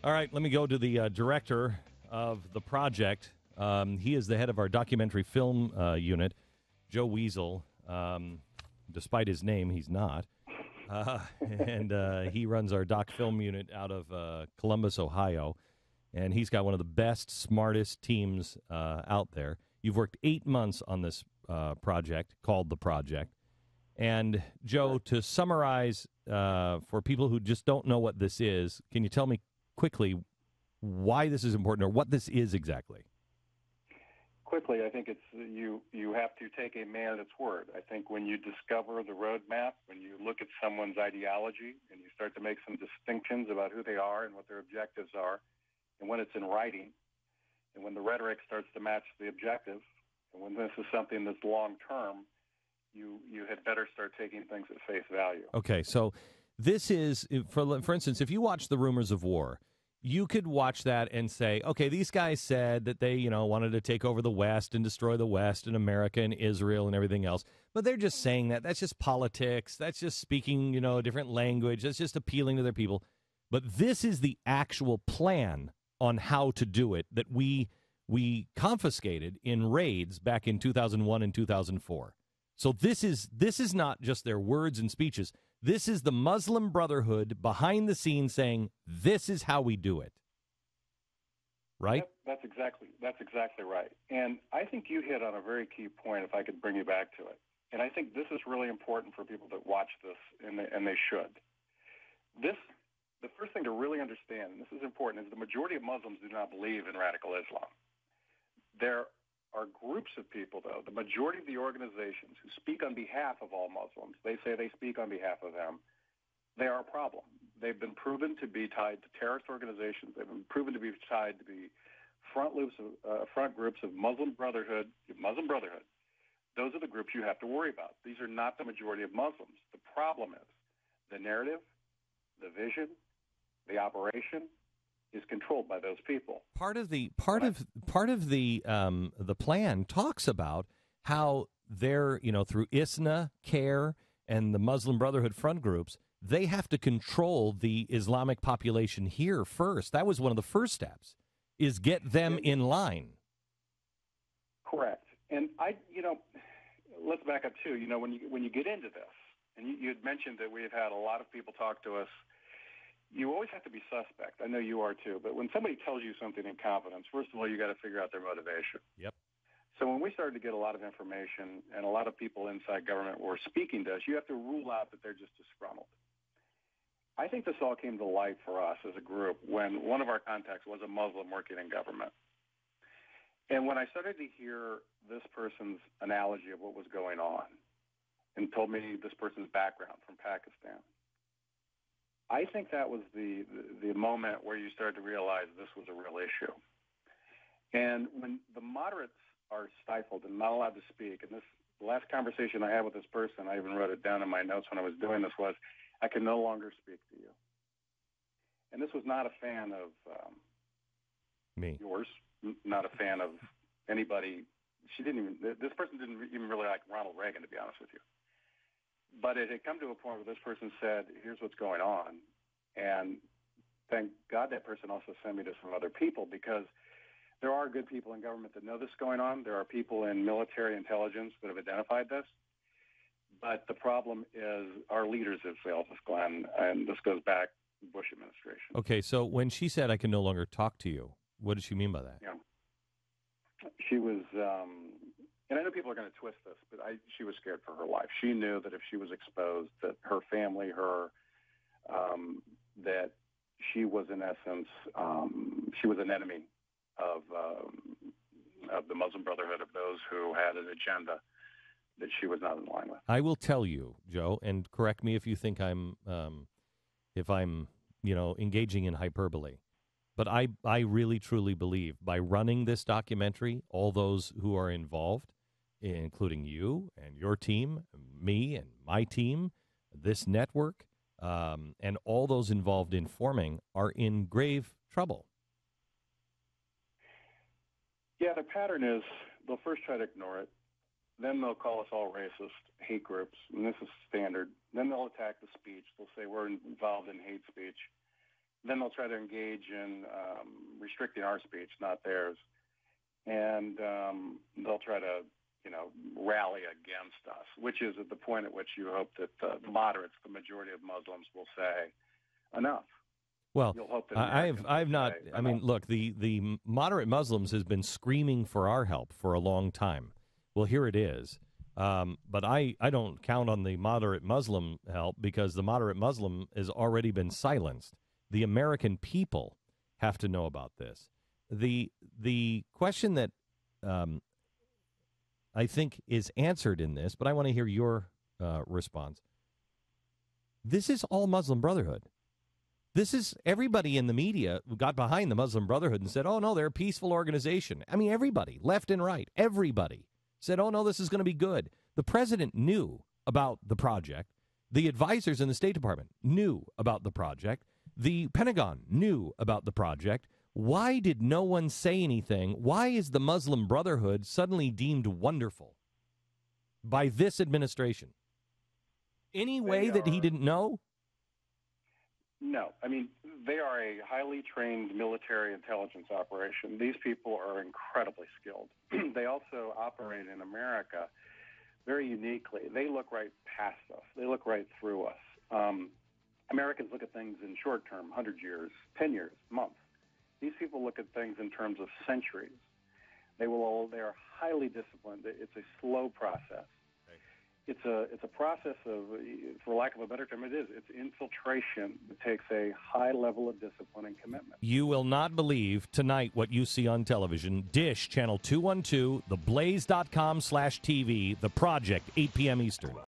All right, let me go to the director of the project. He is the head of our documentary film unit, Joe Weasel. Despite his name, he's not. And he runs our doc film unit out of Columbus, Ohio. And he's got one of the best, smartest teams out there. You've worked 8 months on this project called The Project. And, Joe, to summarize for people who just don't know what this is, can you tell me quickly why this is important or what this is exactly? Quickly, I think it's you have to take a man at its word. I think when you discover the roadmap, when you look at someone's ideology and you start to make some distinctions about who they are and what their objectives are, and when it's in writing, and when the rhetoric starts to match the objective, and when this is something that's long-term, you had better start taking things at face value. Okay, so this is, for instance, if you watch The Rumors of War, you could watch that and say, okay, these guys said that they, wanted to take over the West and destroy the West and America and Israel and everything else. But they're just saying that. That's just politics. That's just speaking, a different language. That's just appealing to their people. But this is the actual plan on how to do it that we confiscated in raids back in 2001 and 2004. So this is not just their words and speeches. This is the Muslim Brotherhood behind the scenes saying, this is how we do it. Right? That's exactly right. And I think you hit on a very key point, if I could bring you back to it. And I think this is really important for people that watch this, and they should. The first thing to really understand, and this is important, is the majority of Muslims do not believe in radical Islam. There are groups of people, though, the majority of the organizations who speak on behalf of all Muslims, they say they speak on behalf of them, they are a problem. They've been proven to be tied to terrorist organizations. They've been proven to be tied to be front groups of Muslim Brotherhood. Those are the groups you have to worry about. These are not the majority of Muslims. The problem is the narrative, the vision, the operation is controlled by those people. Part of the plan talks about how they're, through ISNA, CARE, and the Muslim Brotherhood front groups, they have to control the Islamic population here first. That was one of the first steps, is get them in line. Correct. And let's back up too. When you get into this, and you had mentioned that we have had a lot of people talk to us. You always have to be suspect. I know you are too. But when somebody tells you something in confidence, first of all, you got to figure out their motivation. Yep. So when we started to get a lot of information and a lot of people inside government were speaking to us, you have to rule out that they're just disgruntled. I think this all came to light for us as a group when one of our contacts was a Muslim working in government. And when I started to hear this person's analogy of what was going on and told me this person's background from Pakistan, I think that was the moment where you started to realize this was a real issue. And when the moderates are stifled and not allowed to speak, and the last conversation I had with this person, I even wrote it down in my notes when I was doing this, was, I can no longer speak to you. And this was not a fan of me, yours, not a fan of anybody. This person didn't even really like Ronald Reagan, to be honest with you. But it had come to a point where this person said, here's what's going on. And thank God that person also sent me to some other people, because there are good people in government that know this is going on. There are people in military intelligence that have identified this. But the problem is our leaders have failed us, Glenn, and this goes back to the Bush administration. Okay, so when she said, I can no longer talk to you, what did she mean by that? Yeah. She was... and I know people are going to twist this, but she was scared for her life. She knew that if she was exposed, that her family, that she was in essence, she was an enemy of the Muslim Brotherhood, of those who had an agenda that she was not in line with. I will tell you, Joe, and correct me if you think I'm engaging in hyperbole. But I really, truly believe by running this documentary, all those who are involved, including you and your team, me and my team, this network, and all those involved in forming are in grave trouble. Yeah, the pattern is they'll first try to ignore it. Then they'll call us all racist, hate groups, and this is standard. Then they'll attack the speech. They'll say we're involved in hate speech. then they'll try to engage in restricting our speech, not theirs. And they'll try to, rally against us, which is at the point at which you hope that the moderates, the majority of Muslims, will say, enough. Well, You'll hope that I've not. Say, I mean, look, the moderate Muslims has been screaming for our help for a long time. Well, here it is. But I don't count on the moderate Muslim help because the moderate Muslim has already been silenced. The American people have to know about this. The question that I think is answered in this, but I want to hear your response. This is all Muslim Brotherhood. This is everybody in the media who got behind the Muslim Brotherhood and said, oh, no, they're a peaceful organization. I mean, everybody, left and right, everybody said, oh, no, this is going to be good. The president knew about the project. The advisors in the State Department knew about the project. The Pentagon knew about the project. Why did no one say anything? Why is the Muslim Brotherhood suddenly deemed wonderful by this administration? Any way that he didn't know? No. I mean, they are a highly trained military intelligence operation. These people are incredibly skilled. They also operate in America very uniquely. They look right past us. They look right through us. Americans look at things in short term, 100 years, 10 years, months. These people look at things in terms of centuries. They are highly disciplined. It's a slow process. It's a process of, for lack of a better term, it's infiltration. It takes a high level of discipline and commitment. You will not believe tonight what you see on television. Dish, channel 212, theblaze.com/TV, The Project, 8 p.m. Eastern.